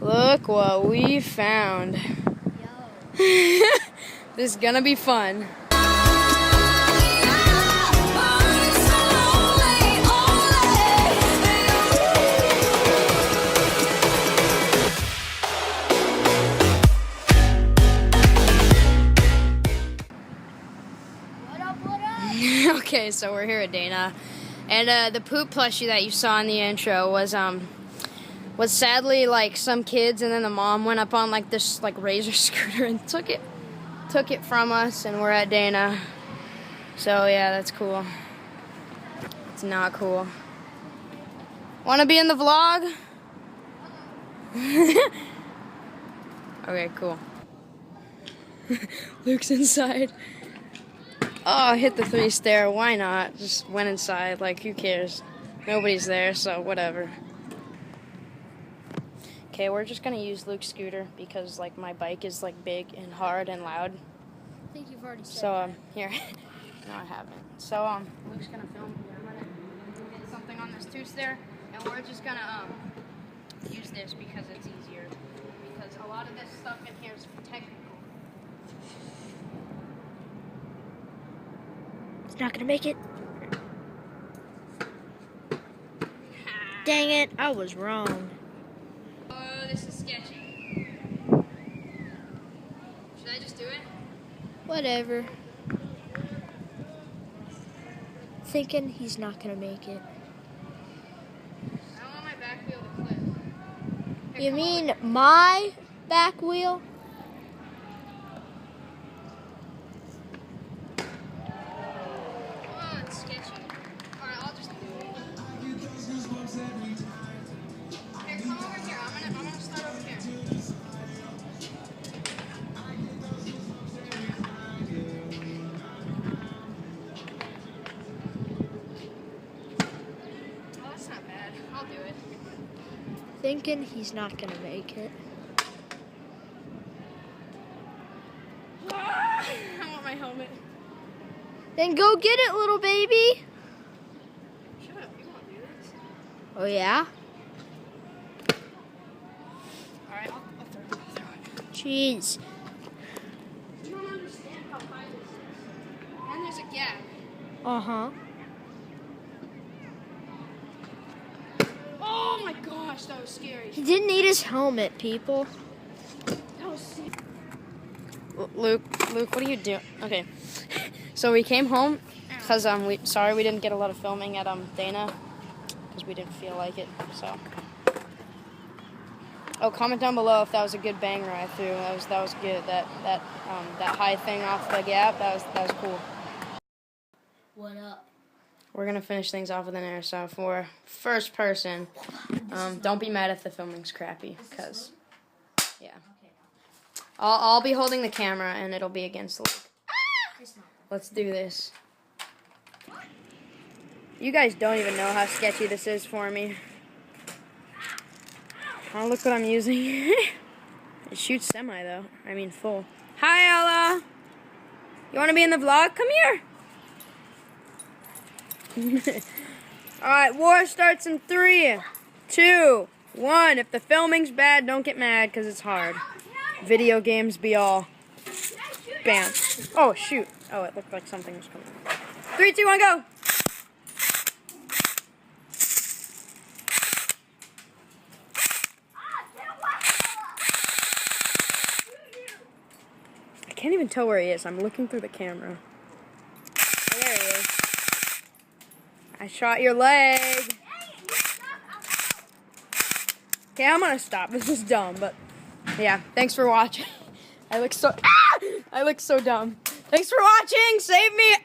Look what we found. This is gonna be fun. Okay, so we're here at Dana, and the poop plushie that you saw in the intro was sadly like some kids, and then the mom went up on like this like razor scooter and took it from us, and we're at Dana. So yeah, that's cool. It's not cool. Want to be in the vlog? Okay, cool. Luke's inside. Oh, hit the 3 stair. Why not? Just went inside. Like, who cares? Nobody's there, so whatever. Okay, we're just gonna use Luke's scooter because, like, my bike is like big and hard and loud. I think you've already said so here. No, I haven't. So Luke's gonna film. I'm gonna hit something on this 2 stair, and we're just gonna use this because it's easier. Because a lot of this stuff in here is technical. Not gonna make it. Dang it, I was wrong. Oh, this is sketchy. Should I just do it? Whatever. Thinking he's not gonna make it. I don't want my back wheel to flip. Here, You mean my back wheel? Thinking he's not gonna make it. I want my helmet. Then go get it, little baby. Shut up, you won't do this. Oh yeah? Alright, I'll throw it. Jeez. You don't understand how high this is. And there's a gap. Uh-huh. Oh my gosh, that was scary. He didn't need his helmet, people. That was sick. Luke, what are you doing? Okay. So we came home because sorry we didn't get a lot of filming at Dana because we didn't feel like it. So comment down below if that was a good banger I threw. That was good. That high thing off the gap, that was cool. What up? We're gonna finish things off with an airsoft for first person. Don't be mad if the filming's crappy, cause yeah, I'll be holding the camera and it'll be against Luke. Let's do this. You guys don't even know how sketchy this is for me. Oh, look what I'm using. It shoots semi though. I mean full. Hi Ella. You want to be in the vlog? Come here. Alright, war starts in 3, 2, 1. If the filming's bad, don't get mad because it's hard. Video games be all. Bam. Oh, shoot. Oh, it looked like something was coming. 3, 2, 1, go! I can't even tell where he is. I'm looking through the camera. Oh, there he is. I shot your leg. Okay, I'm gonna stop. This is dumb, but yeah. Thanks for watching. I look so dumb. Thanks for watching. Save me.